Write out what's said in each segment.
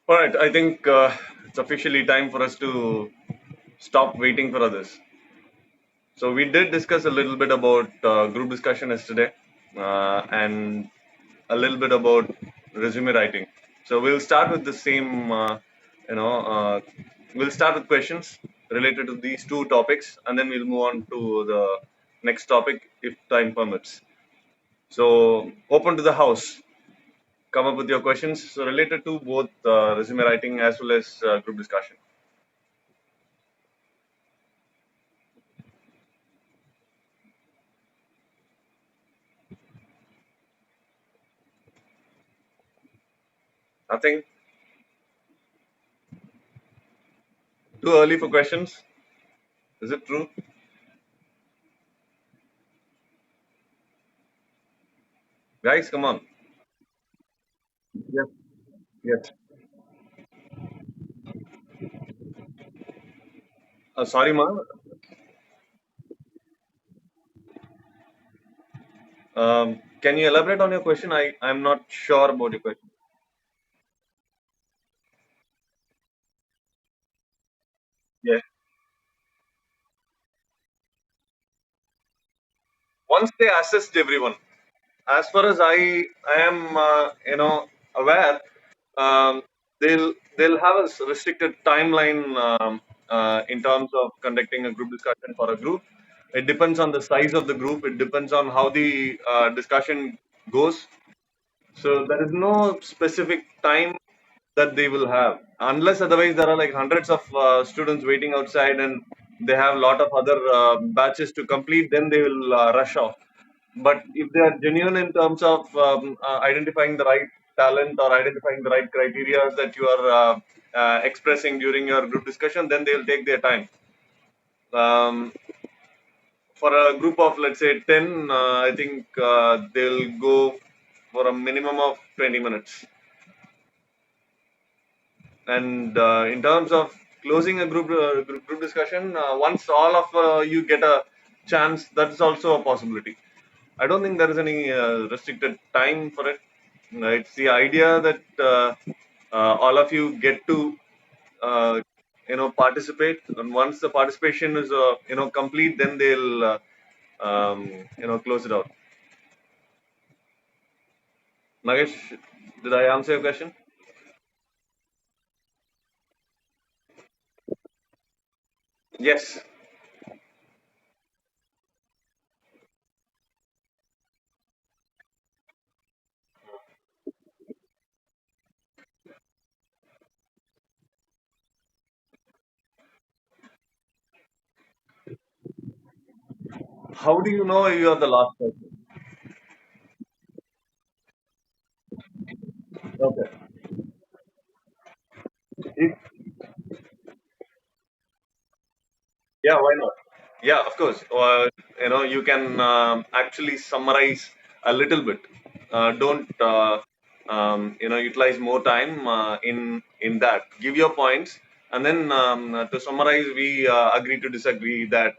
All right, I think it's officially time for us to stop waiting for others. So we did discuss a little bit about group discussion yesterday, and a little bit about resume writing. So we'll start with the same, you know, uh, we'll start with questions related to these two topics, and then we'll move on to the next topic if time permits. So open to the house. Come up with your questions so related to both resume writing as well as group discussion. Nothing. Too early for questions? Is it true? Guys, come on. Yes. Yes. Sorry, ma. Can you elaborate on your question? I'm not sure about your question. Yes. Once they assessed everyone, as far as I am, aware, um, they'll have a restricted timeline in terms of conducting a group discussion for a group. It depends on the size of the group. It depends on how the discussion goes. So there is no specific time that they will have, unless otherwise there are like hundreds of students waiting outside and they have a lot of other batches to complete. Then they will rush off. But if they are genuine in terms of identifying the right talent or identifying the right criteria that you are expressing during your group discussion, then they will take their time. For a group of let's say 10, I think they'll go for a minimum of 20 minutes. And in terms of closing a group discussion, once all of you get a chance, that's also a possibility. I don't think there is any restricted time for it. It's the idea that all of you get to uh, participate, and once the participation is complete, then they'll close it out. Nagesh, did I answer your question? Yes. How do you know you are the last person? Okay. If, yeah, why not? Yeah, of course. You can actually summarize a little bit. Don't utilize more time in that. Give your points, and then to summarize, we agree to disagree. That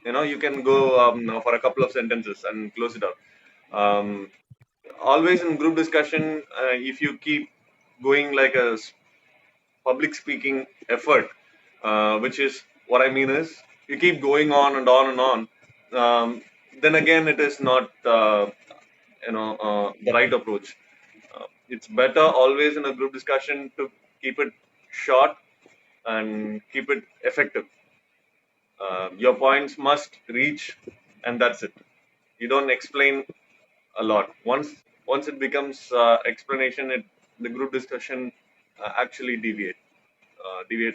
you can go for a couple of sentences and close it out. Um, Always in group discussion, if you keep going like a public speaking effort, which is what I mean is you keep going on and on and on. Then again, it is not the right approach. It's better always in a group discussion to keep it short and keep it effective. Your points must reach, and that's it. You don't explain a lot. Once it becomes explanation, the group discussion actually deviates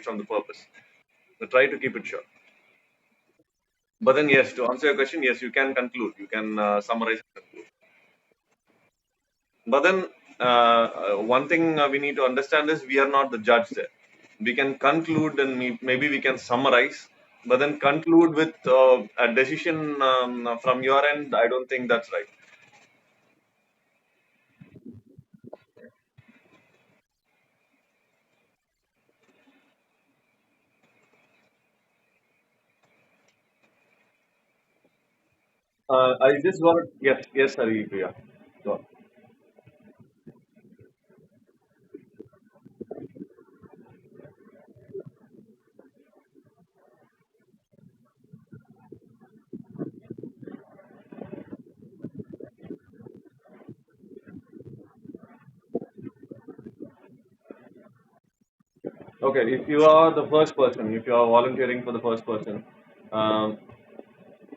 from the purpose. So try to keep it short. But then, yes, to answer your question, yes, you can conclude. You can summarize. But then, one thing we need to understand is we are not the judge there. We can conclude and maybe we can summarize, but then conclude with a decision from your end. I don't think that's right. I just got yes, yes, Hari, yeah. Go on. Okay, if you are the first person, if you are volunteering for the first person, um,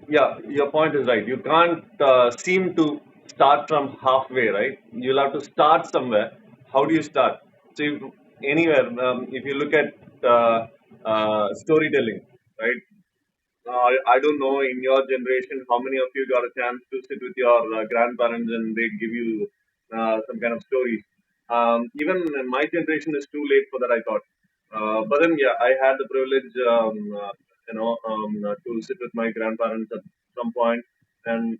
yeah, your point is right. You can't seem to start from halfway, right? You'll have to start somewhere. How do you start? So, anywhere, if you look at storytelling, right? I don't know in your generation how many of you got a chance to sit with your grandparents and they give you some kind of stories. Even my generation is too late for that, I thought. But then, yeah, I had the privilege, to sit with my grandparents at some point, and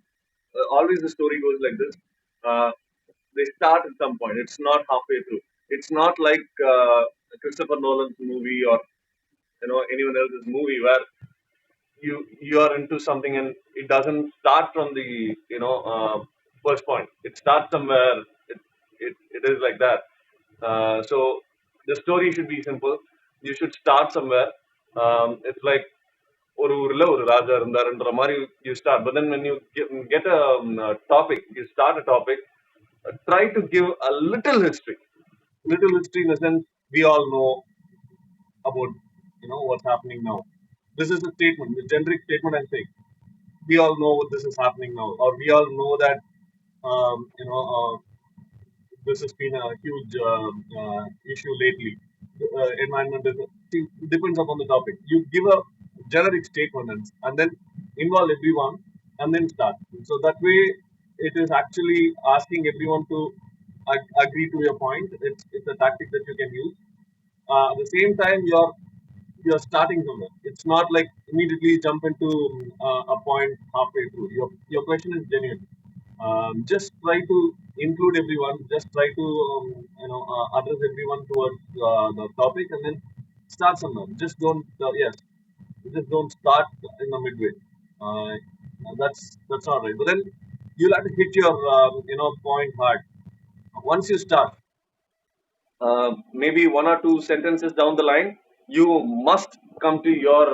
always the story goes like this. Uh, they start at some point. It's not halfway through. It's not like Christopher Nolan's movie or anyone else's movie where you are into something and it doesn't start from the first point. It starts somewhere. It is like that. So the story should be simple. You should start somewhere. It's like ஒரு ஊர்ல ஒரு ராஜா இருந்தாருன்ற மாதிரி you start, but then when you get a topic, you start a topic, try to give a little history in the sense we all know about what's happening now. This is a statement, the generic statement I'm saying. We all know this is happening now, or we all know that this has been a huge issue lately. Environment is, see, depends upon the topic. You give a generic statement and then involve everyone and then start. So that way, it is actually asking everyone to agree to your point. It's a tactic that you can use. At the same time, you're starting somewhere. It's not like immediately jump into a point halfway through. Your question is genuine. Just try to include everyone. Just try to address everyone towards the topic, and then start somewhere. Just don't yes, just don't start in the midway. Uh, that's all right. But then you'll have to hit your point hard. Once you start, maybe one or two sentences down the line, you must come to your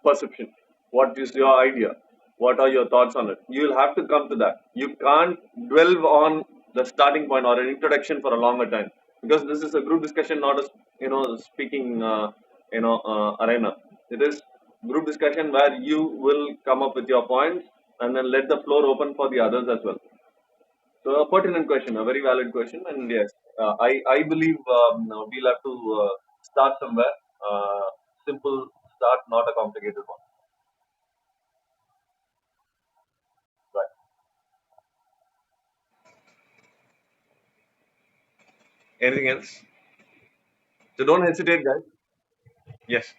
perception. What is your idea? What are your thoughts on it? You'll have to come to that. You can't dwell on the starting point or an introduction for a longer time, because this is a group discussion, not a speaking arena. It is group discussion where you will come up with your points and then let the floor open for the others as well. So a pertinent question, a very valid question, and yes, I believe we'll have to start somewhere. Uh, Simple start, not a complicated one. Right. Anything else? So don't hesitate, guys. Yes.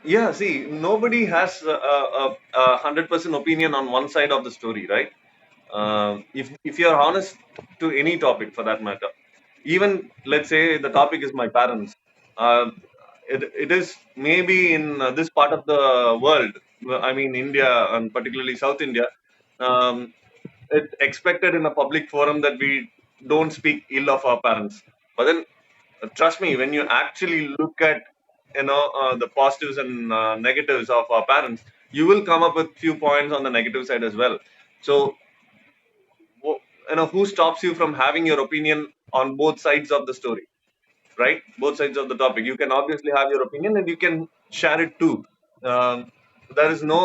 Yeah. See, nobody has a 100% opinion on one side of the story, right? If you are honest to any topic for that matter, even let's say the topic is my parents, uh, it is maybe in this part of the world, I mean India and particularly South India, um, it's expected in a public forum that we don't speak ill of our parents. But then, trust me, when you actually look at the positives and negatives of our parents, you will come up with few points on the negative side as well. So who stops you from having your opinion on both sides of the story, right? Both sides of the topic, you can obviously have your opinion and you can share it too. um, there is no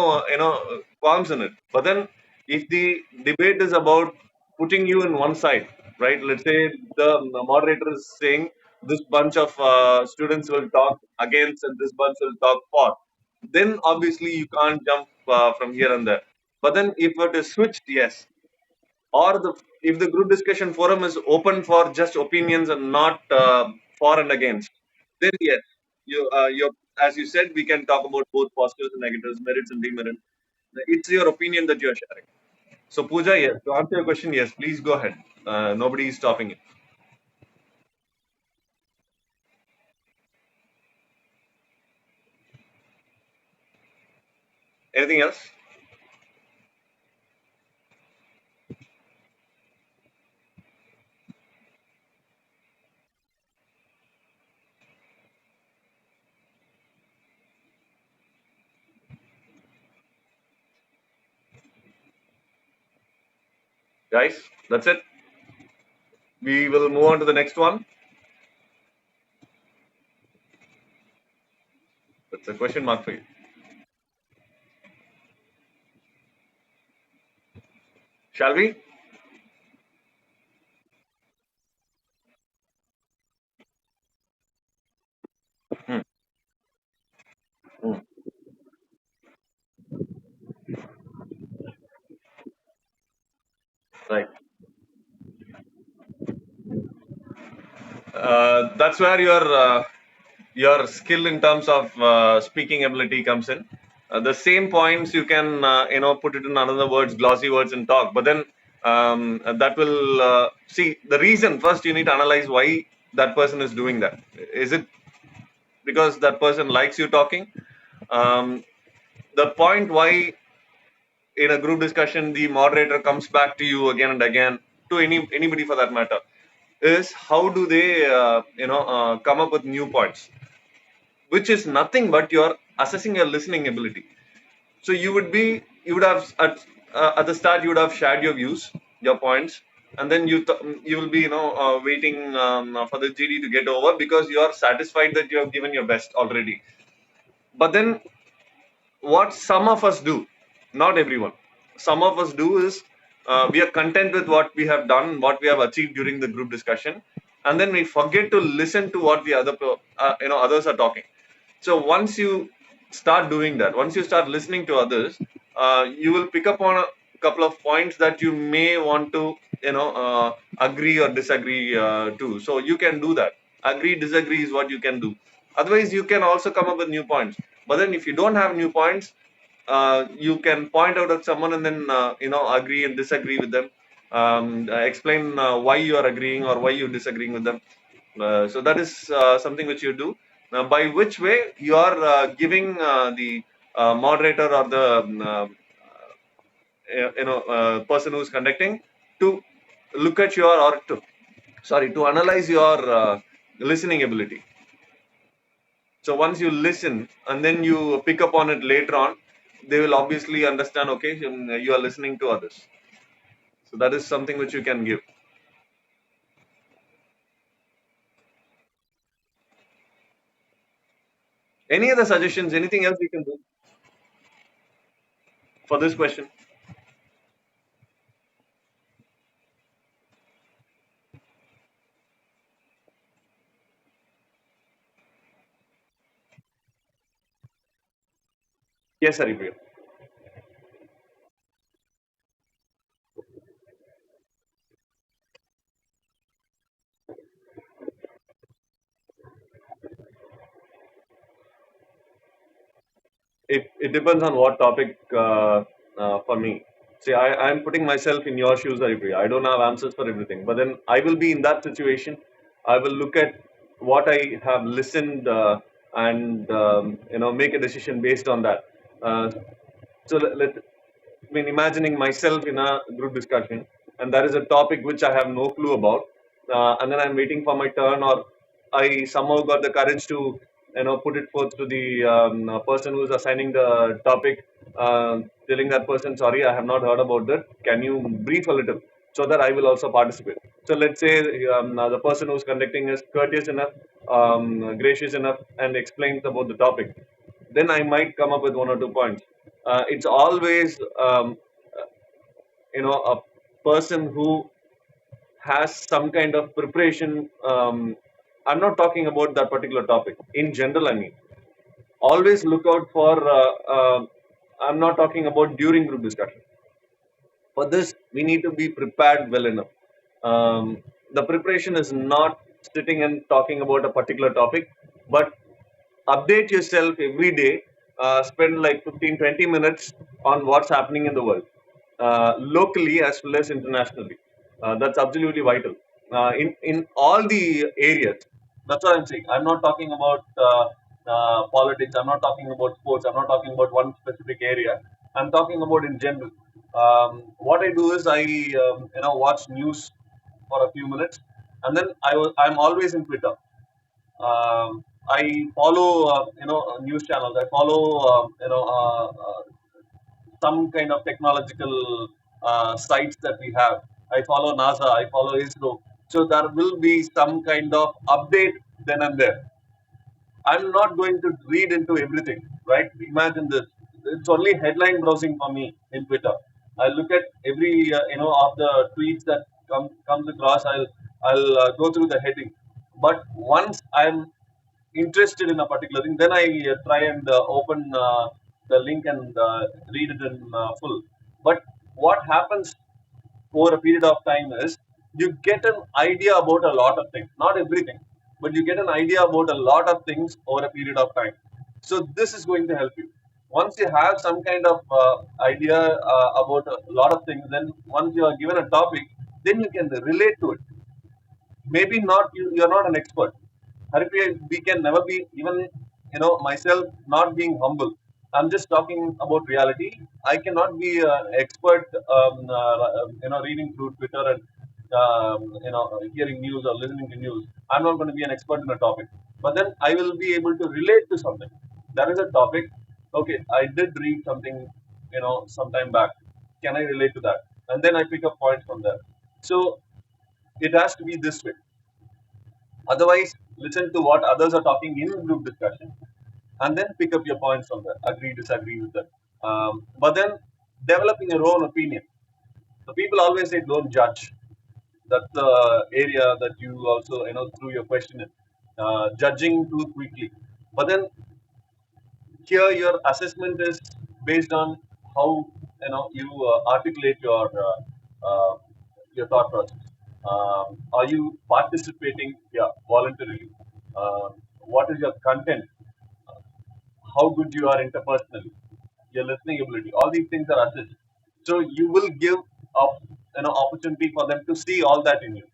qualms in it. But then if the debate is about putting you in one side, right? Let's say the moderator is saying this bunch of students will talk against and this bunch will talk for, then obviously you can't jump from here and there. But then if it is switched, yes, or the if the group discussion forum is open for just opinions and not for and against, then yes, you as you said, we can talk about both positives and negatives, merits and demerits. It's your opinion that you're sharing. So Pooja, yes, to answer your question, yes, please go ahead. Nobody is stopping it. Anything else? Guys, that's it. We will move on to the next one. That's a question mark for you. Shall we? Hmm. Hmm. Right. That's where your skill in terms of speaking ability comes in. The same points you can put it in another words, glossy words, and talk. But then that will see the reason. First, you need to analyze why that person is doing that. Is it because that person likes you talking? Um, the point why in a group discussion the moderator comes back to you again and again, to anybody for that matter, is how do they come up with new points, which is nothing but you're assessing your listening ability. So you would have at the start you would have shared your views, your points, and then you will be waiting for the GD to get over because you are satisfied that you have given your best already. But then what some of us do, not everyone, some of us do is we are content with what we have done, what we have achieved during the group discussion, and then we forget to listen to what the others are talking. So once you start doing that, once you start listening to others, you will pick up on a couple of points that you may want to agree or disagree to. So you can do that. Agree, disagree is what you can do. Otherwise, you can also come up with new points. But then, if you don't have new points, you can point out at someone and then agree and disagree with them. Explain why you are agreeing or why you're disagreeing with them. So that is something which you do. By which way you are giving the moderator or the person who is conducting to look at your or to to analyze your listening ability. So once you listen and then you pick up on it later on, they will obviously understand. Okay, you are listening to others. So that is something which you can give. Any other suggestions? Anything else we can do for this question? Yes, Haripriya. It depends on what topic for me. See, I'm putting myself in your shoes, Haripriya. I don't have answers for everything, but then I will be in that situation. I will look at what I have listened and make a decision based on that. Uh, so I mean, imagining myself in a group discussion, and there is a topic which I have no clue about, and then I'm waiting for my turn, or I somehow got the courage to, put it forth to the person who's assigning the topic, telling that person, sorry, I have not heard about that. Can you brief a little so that I will also participate? So let's say the person who's conducting is courteous enough, gracious enough, and explains about the topic, then I might come up with one or two points. It's always a person who has some kind of preparation. I'm not talking about that particular topic in general. I mean, always look out for. I'm not talking about during group discussion. For this, we need to be prepared well enough. The preparation is not sitting and talking about a particular topic, but update yourself every day. Spend like 15-20 minutes on what's happening in the world, locally as well as internationally. That's absolutely vital in all the areas. That's what I'm saying. I'm not talking about politics. I'm not talking about sports. I'm not talking about one specific area. I'm talking about in general. What I do is I watch news for a few minutes, and then I'm always in Twitter. I follow news channels. I follow some kind of technological sites that we have. I follow NASA, I follow ISRO. So there will be some kind of update then and there. I'm not going to read into everything, right? Imagine this. It's only headline browsing for me in Twitter. I look at every of the tweets that comes across. I'll go through the heading. But once I'm interested in a particular thing, then I try and open the link and read it in full. But what happens over a period of time is you get an idea about a lot of things, not everything, but you get an idea about a lot of things over a period of time. So this is going to help you. Once you have some kind of idea about a lot of things, then once you are given a topic, then you can relate to it. Maybe not you're not an expert. Haripriya, we can never be, even myself not being humble. I'm just talking about reality. I cannot be an expert, reading through Twitter and hearing news or listening to news. I'm not going to be an expert in a topic, but then I will be able to relate to something. That is a topic. Okay, I did read something, some time back. Can I relate to that? And then I pick up points from there. So it has to be this way. Otherwise, listen to what others are talking in group discussion and then pick up your points from there. Agree, disagree with that. But then developing your own opinion. So people always say don't judge. That's the area that you also, through your question, judging too quickly. But then here your assessment is based on how you articulate uh, your thought process. Are you participating? Yeah, voluntarily. What is your content? How good you are interpersonally, your listening ability. All these things are assessed. So you will give opportunity for them to see all that in you.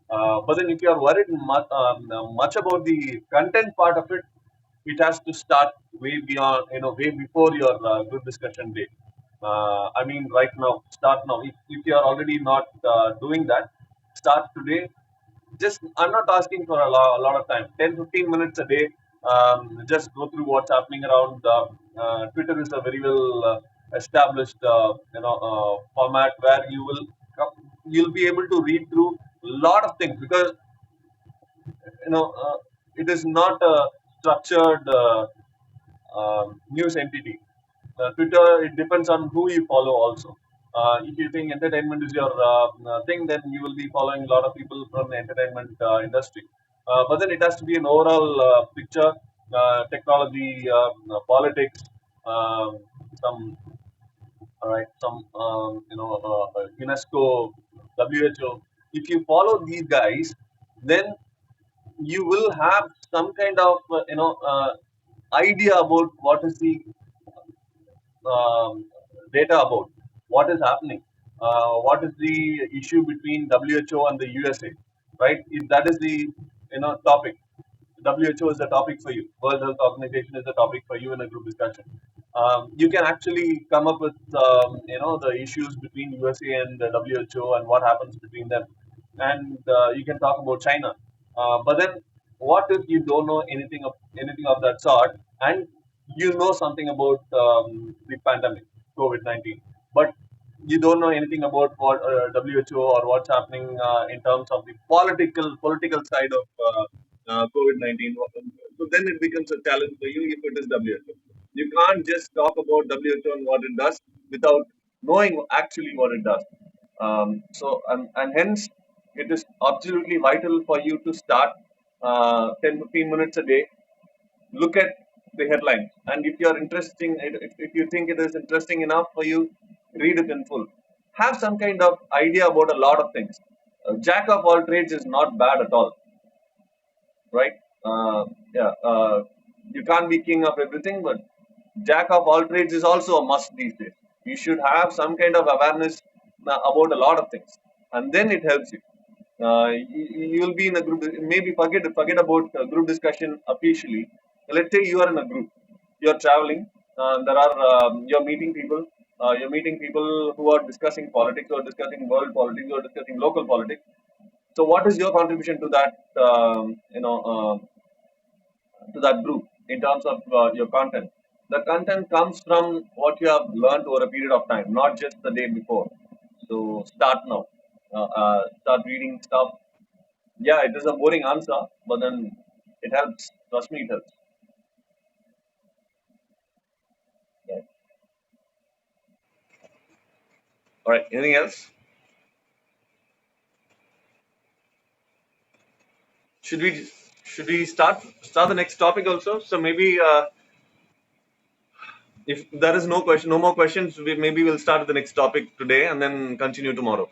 But then if you are worried much about the content part of it, it has to start way beyond, way before your group discussion day. I mean, right now, start now. If you are already not doing that, start today. Just, I'm not asking for a lot of time, 10-15 minutes a day. Just go through what's happening around. Twitter is a very well established format where you'll be able to read through a lot of things, because it is not a structured news entity. Twitter, it depends on who you follow also. If you think entertainment is your thing, then you will be following a lot of people from the entertainment industry. But then it has to be an overall picture, technology, politics, some, all right, some, UNESCO, WHO. If you follow these guys, then you will have some kind of idea about what is the um, data about what is happening, what is the issue between WHO and the USA, right? If that is the topic, WHO is the topic for you. World Health Organization is the topic for you in a group discussion. You can actually come up with the issues between USA and the WHO and what happens between them, and you can talk about China. But then, what if you don't know anything of that sort, and you know something about the pandemic, COVID-19, but you don't know anything about what WHO or what's happening in terms of the political side of COVID-19. So then it becomes a challenge for you if it is WHO. You can't just talk about WHO and what it does without knowing actually what it does. And hence, it is absolutely vital for you to start 10-15 minutes a day. Look at the headlines, and if you're interesting, if you think it is interesting enough for you, read it in full. Have some kind of idea about a lot of things. Jack of all trades is not bad at all, right? Yeah, you can't be king of everything, but jack of all trades is also a must these days. You should have some kind of awareness about a lot of things, and then it helps you. You'll be in a group. Maybe forget about group discussion officially. Let's say you are in a group. You're traveling. You're meeting people. You're meeting people who are discussing politics, or discussing world politics, or discussing local politics. So, what is your contribution to that? To that group in terms of your content. The content comes from what you have learned over a period of time, not just the day before. So start now. start reading stuff. Yeah, it is a boring answer, but then it helps. Trust me, it helps. Yeah. All right. Anything else? Should we should we start the next topic also? So maybe if there is no more questions, maybe we'll start the next topic today and then continue tomorrow.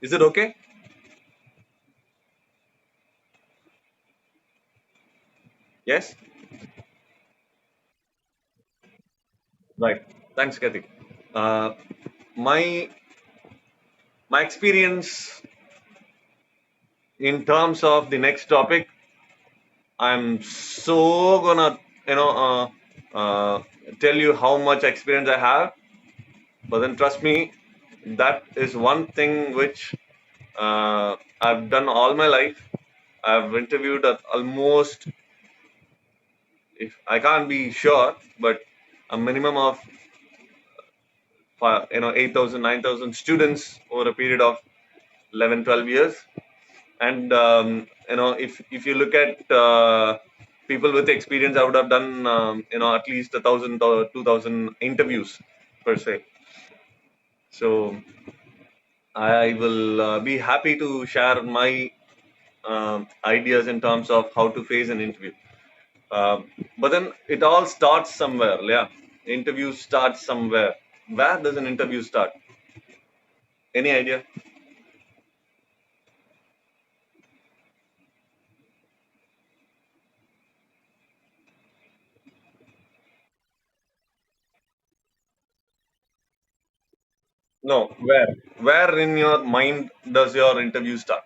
Is it okay? Yes. Right. Thanks, Kathy. Uh, my my experience in terms of the next topic, I'm so gonna tell you how much experience I have, but then trust me, that is one thing which I've done all my life. I've interviewed at almost, if I can't be sure, but a minimum of 8,000, 9,000 students over a period of 11, 12 years. And if you look at people with experience, I would have done at least 1,000 or 2,000 interviews per se. So I will be happy to share my ideas in terms of how to face an interview. But then it all starts somewhere. Yeah, interview starts somewhere. Where does an interview start? Any idea? No. Where? Where in your mind does your interview start?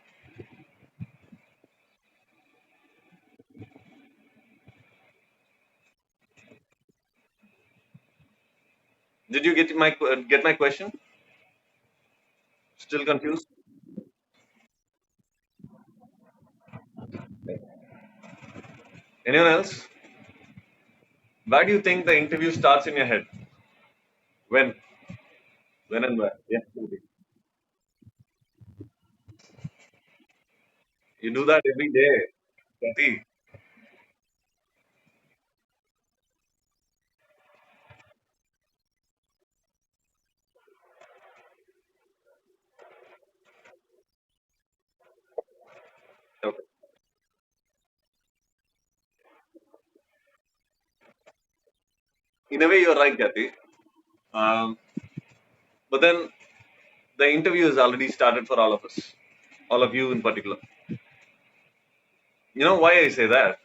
Did you get my question? Still confused? Anyone else? Where do you think the interview starts in your head? When? When and where? Yeah. You do that every day. Kathy. Okay. In a way, you're right, Kathy. Um, but then the interview has already started for all of us, all of you in particular. You know why I say that?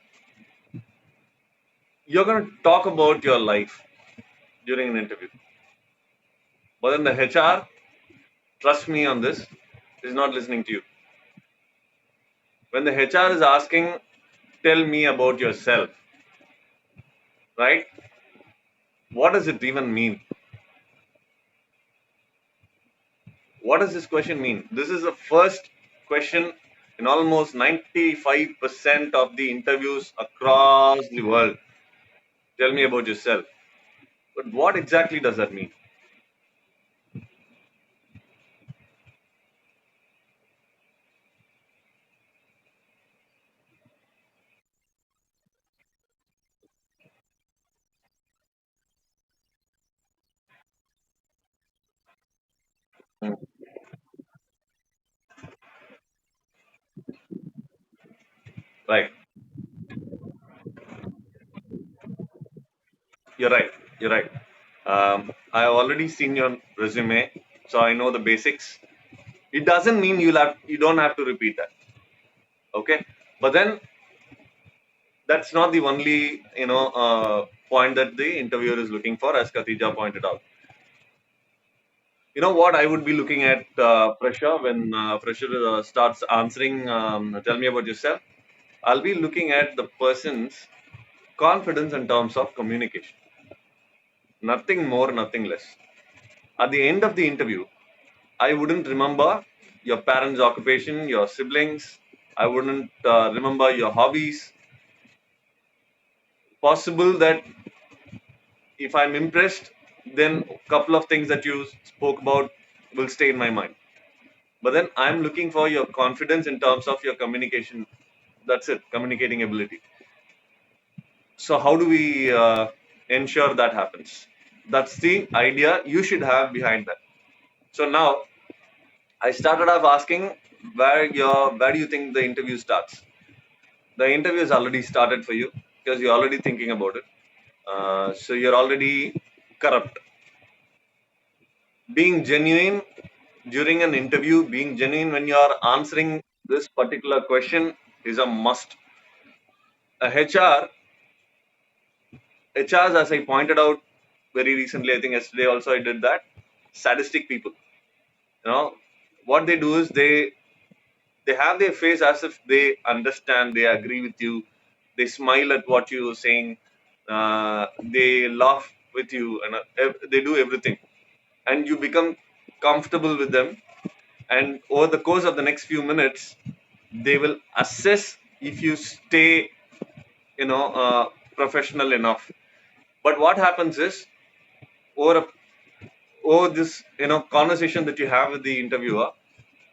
You're going to talk about your life during an interview. But then the HR, trust me on this, is not listening to you. When the HR is asking, tell me about yourself, right? What does it even mean? What does this question mean? This is the first question in almost 95% of the interviews across the world. Tell me about yourself. But what exactly does that mean? Hmm. Right. You're right. You're right. I have already seen your resume, so I know the basics. It doesn't mean you don't have to repeat that. Okay. But then that's not the only point that the interviewer is looking for, as Khatija pointed out. You know what I would be looking at, Fresher, when Fresher starts answering, tell me about yourself. I'll be looking at the person's confidence in terms of communication. Nothing more, nothing less. At the end of the interview, I wouldn't remember your parents' occupation, your siblings. I wouldn't remember your hobbies. Possible that if I'm impressed, then a couple of things that you spoke about will stay in my mind. But then I'm looking for your confidence in terms of your communication. That's it, communicating ability. So how do we ensure that happens? That's the idea you should have behind that. So now I started off asking where do you think the interview starts? The interview is already started for you because you're already thinking about it. So you're already corrupt. Being genuine during an interview, being genuine when you are answering this particular question is a must. A HRs, as I pointed out very recently, I think yesterday also I did that. Sadistic people, you know, what they do is they have their face as if they understand, they agree with you, they smile at what you are saying, they laugh with you, and they do everything, and you become comfortable with them. And over the course of the next few minutes, they will assess if you stay, you know, professional enough. But what happens is over a, over this, you know, conversation that you have with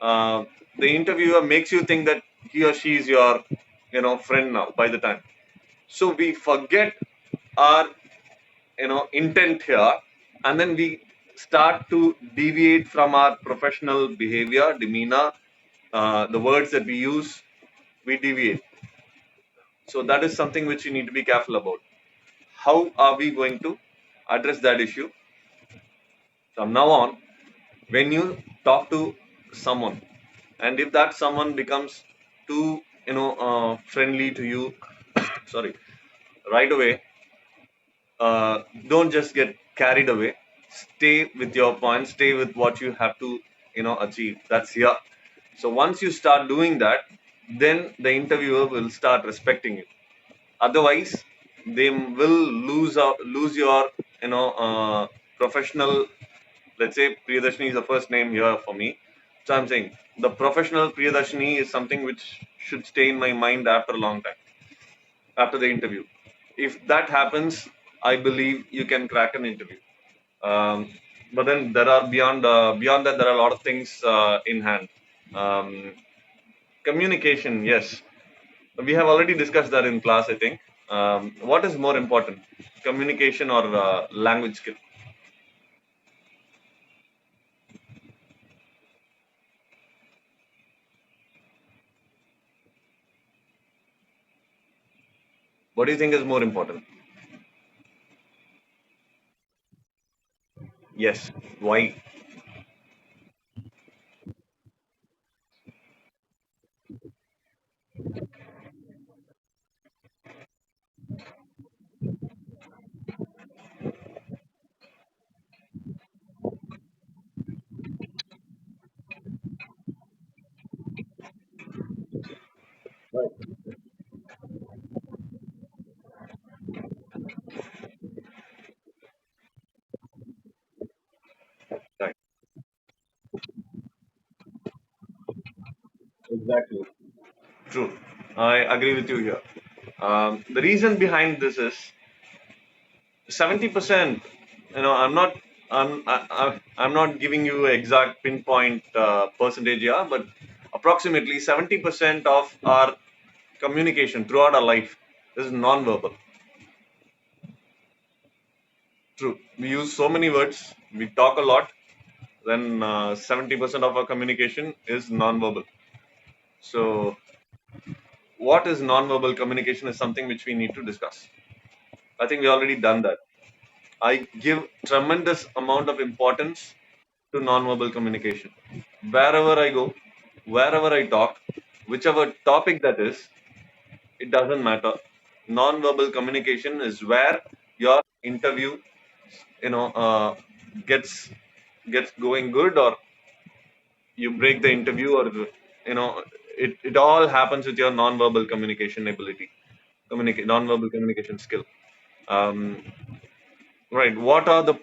uh, the interviewer makes you think that he or she is your, you know, friend now by the time. So we forget our, you know, intent here, and then we start to deviate from our professional behavior, demeanor, the words that we use, we deviate. So that is something which you need to be careful about. How are we going to address that issue? From now on, when you talk to someone, and if that someone becomes too, you know, friendly to you, sorry, right away, don't just get carried away. Stay with your point, stay with what you have to, you know, achieve. That's here. So once you start doing that, then the interviewer will start respecting you. Otherwise, they will lose your, you know, professional. Let's say Priyadarshini is the first name here for me. So I'm saying the professional Priyadarshini is something which should stay in my mind after a long time, after the interview. If that happens, I believe you can crack an interview. um, but then there are beyond that, there are a lot of things in hand. um, Communication, yes, we have already discussed that in class, I think. What is more important, communication or language skill? What do you think is more important? Yes. Why? Right. Exactly. True. I agree with you here. The reason behind this is 70%. You know, I'm not giving you exact pinpoint percentage here, but approximately 70% of our communication throughout our life is non-verbal. True. We use so many words. We talk a lot. Then 70% of our communication is non-verbal. So, what is non-verbal communication is something which we need to discuss. I think we already done that. I give tremendous amount of importance to non-verbal communication. Wherever I go, wherever I talk, whichever topic that is, it doesn't matter. Non-verbal communication is where your interview, you know, gets going good, or you break the interview, or you know, it all happens with your non-verbal communication ability, non-verbal communication skill. Um, right. What are the,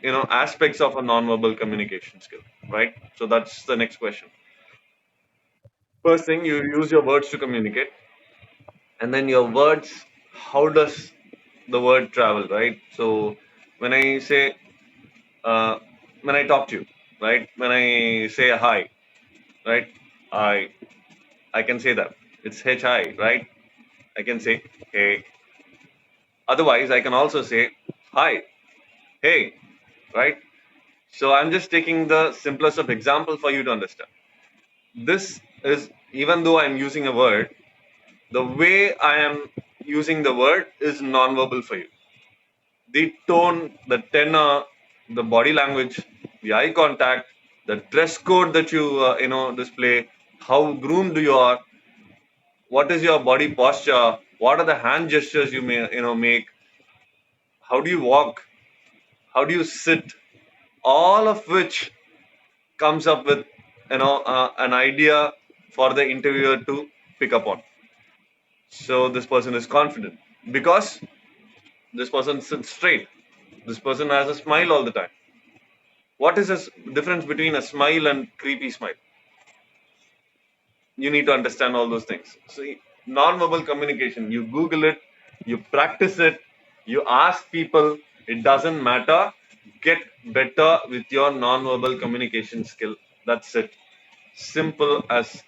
you know, aspects of a non-verbal communication skill? Right. So that's the next question. First thing, you use your words to communicate, and then your words. How does the word travel? Right. So when I say, uh, when I talk to you, right? When I say hi, right? I I can say that it's hi, right? I can say hey. Otherwise, I can also say hi, hey, right? So I'm just taking the simplest of example for you to understand. This is, even though I'm using a word, the way I am using the word is non-verbal for you. The tone, the tenor, the body language, the eye contact, the dress code that you display, how groomed you are, what is your body posture, what are the hand gestures you may make, how do you walk, how do you sit, all of which comes up with an idea for the interviewer to pick up on. So this person is confident because this person sits straight. This person has a smile all the time. What is the difference between a smile and creepy smile? You need to understand all those things. So non-verbal communication, you Google it, you practice it, you ask people. It doesn't matter. Get better with your non-verbal communication skill. That's it. Simple as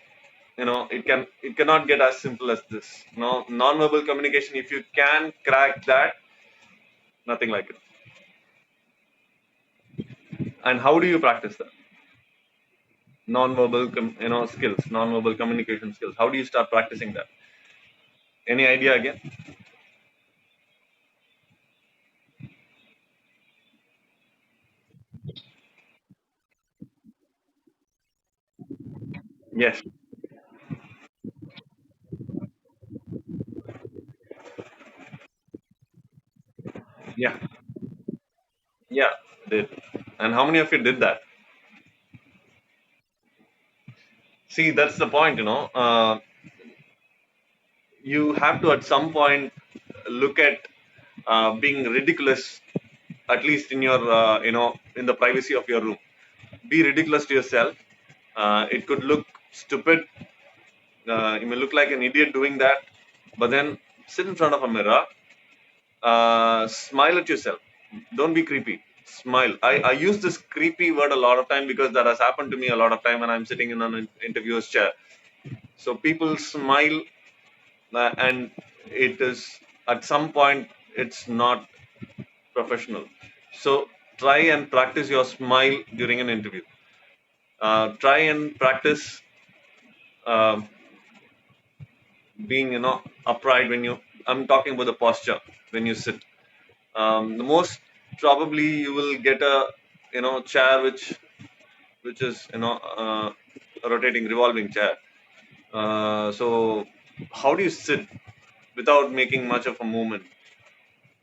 it cannot get as simple as this. No, non-verbal communication. If you can crack that, nothing like it. And how do you practice that? Non-verbal, skills, non-verbal communication skills. How do you start practicing that? Any idea again? Yes. Yeah. Yeah. Did. And how many of you did that? See, that's the point. You have to at some point look at being ridiculous, at least in your, in the privacy of your room. Be ridiculous to yourself. It could look stupid. You may look like an idiot doing that, but then sit in front of a mirror, smile at yourself. Don't be creepy. Smile. I use this creepy word a lot of time because that has happened to me a lot of time when I'm sitting in an interviewer's chair. So people smile, and it is at some point it's not professional. So try and practice your smile during an interview. Try and practice um being upright when you. I'm talking about the posture when you sit. The most probably you will get a chair which is a rotating revolving chair. So how do you sit without making much of a movement?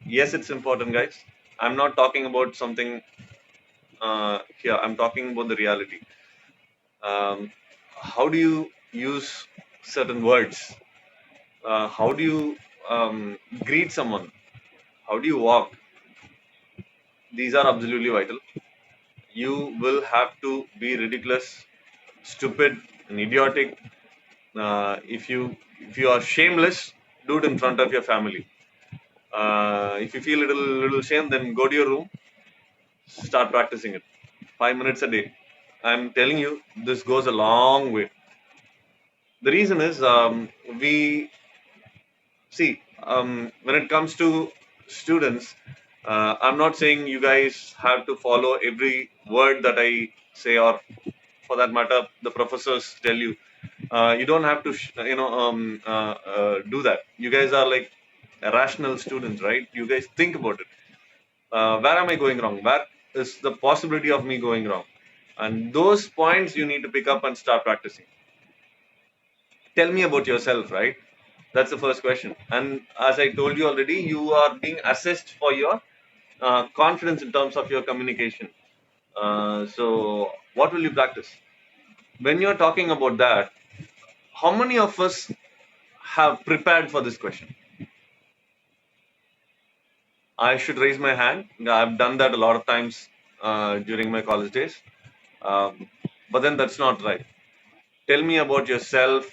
Yes, it's important, guys. I'm not talking about something here. I'm talking about the reality. Um, how do you use certain words? How do you greet someone? How do you walk? These are absolutely vital. You will have to be ridiculous, stupid, and idiotic. If you are shameless, do it in front of your family. If you feel a little shame, then go to your room, start practicing it. 5 minutes a day. I'm telling you, this goes a long way. The reason is we see when it comes to students. I'm not saying you guys have to follow every word that I say, or for that matter, the professors tell you. You don't have to, do that. You guys are like rational students, right? You guys think about it. Where am I going wrong? Where is the possibility of me going wrong? And those points you need to pick up and start practicing. Tell me about yourself, right? That's the first question. And as I told you already, you are being assessed for your confidence in terms of your communication. So, what will you practice? When you're talking about that, how many of us have prepared for this question? I should raise my hand. I've done that a lot of times during my college days. Um, but then that's not right. Tell me about yourself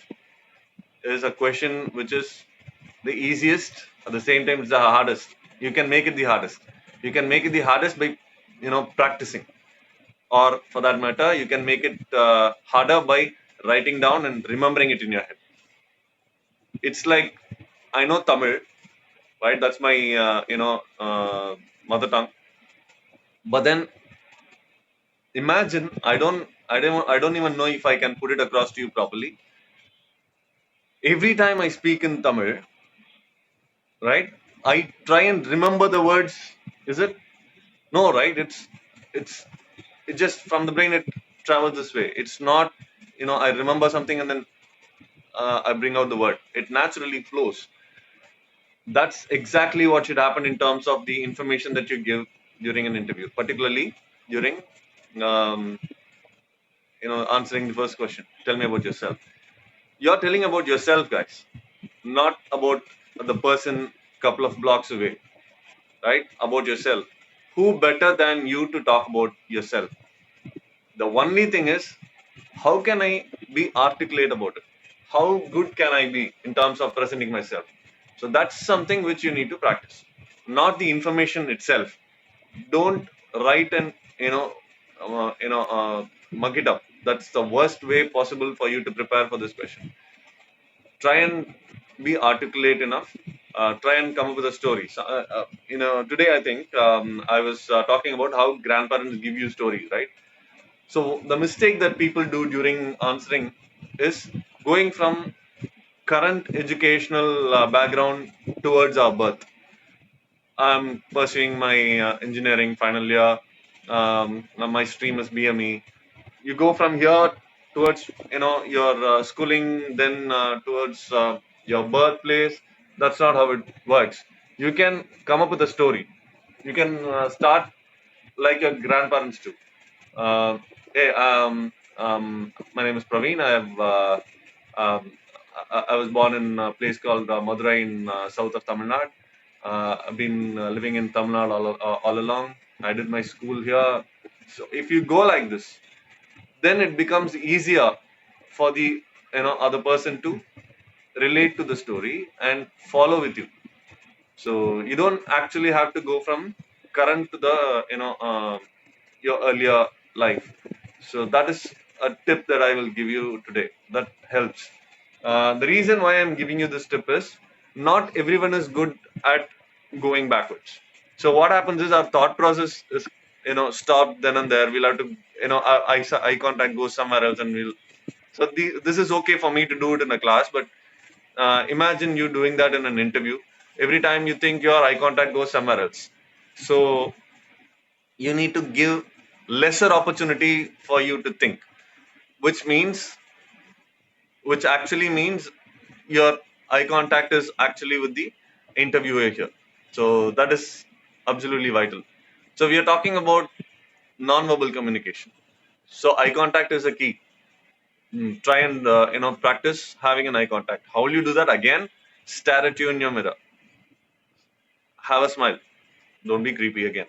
is a question which is the easiest, at the same time, it's the hardest. You can make it the hardest. You can make it the hardest by, practicing. Or for that matter, you can make it harder by writing down and remembering it in your head. It's like I know Tamil, right? That's my mother tongue. But then imagine I don't even know if I can put it across to you properly. Every time I speak in Tamil, right? I try and remember the words. Is it? No, right? It's it just from the brain it travels this way. It's not, I remember something and then I bring out the word. It naturally flows. That's exactly what should happen in terms of the information that you give during an interview, particularly during, um, answering the first question. Tell me about yourself. You're telling about yourself, guys, not about the person couple of blocks away, right? About yourself. Who better than you to talk about yourself? The only thing is, how can I be articulate about it? How good can I be in terms of presenting myself? So that's something which you need to practice, not the information itself. Don't write and mug it up. That's the worst way possible for you to prepare for this question. Try and be articulate enough. Try and come up with a story. So, today I think I was talking about how grandparents give you stories, right? So the mistake that people do during answering is going from current educational background towards our birth. I'm pursuing my engineering final year. My stream is BME. You go from here towards your schooling, then towards your birthplace. That's not how it works. You can come up with a story. You can start like your grandparents do. Uh, hey, my name is Praveen. Um, I was born in a place called Madurai in south of Tamil Nadu. I've been living in Tamil Nadu all along. I did my school here. So if you go like this, then it becomes easier for the other person to relate to the story and follow with you. So you don't actually have to go from current to the your earlier life. So that is a tip that I will give you today. That helps. The reason why I'm giving you this tip is not everyone is good at going backwards. So what happens is our thought process is stopped then and there. We'll have to our eye contact goes somewhere else and we'll. So this is okay for me to do it in a class, but imagine you doing that in an interview. Every time you think your eye contact goes somewhere else. So you need to give lesser opportunity for you to think, which means, which actually means your eye contact is actually with the interviewer here. So that is absolutely vital. So we are talking about non-verbal communication. So eye contact is a key. Try and practice having an eye contact. How will you do that? Again, stare at you in your mirror. Have a smile. Don't be creepy again.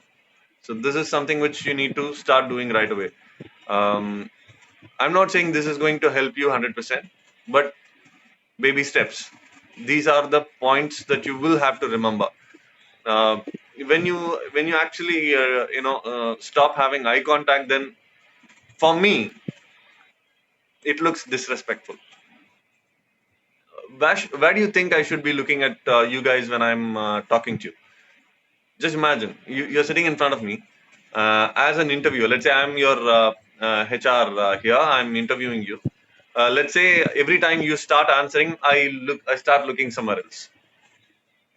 So this is something which you need to start doing right away. Um, I'm not saying this is going to help you 100%, but baby steps. These are the points that you will have to remember. Uh, when you actually stop having eye contact, then for me it looks disrespectful. Where do you think I should be looking at you guys when I'm talking to you? Just imagine you're sitting in front of me as an interviewer. Let's say I'm your HR here. I'm interviewing you. Let's say every time you start answering, I start looking somewhere else,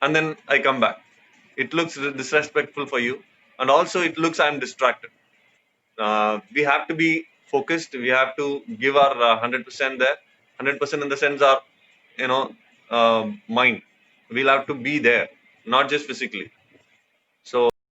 and then I come back. It looks disrespectful for you, and also it looks I'm distracted. We have to be focused. We have to give our 100% there. 100% in the sense our mind. We'll have to be there, not just physically.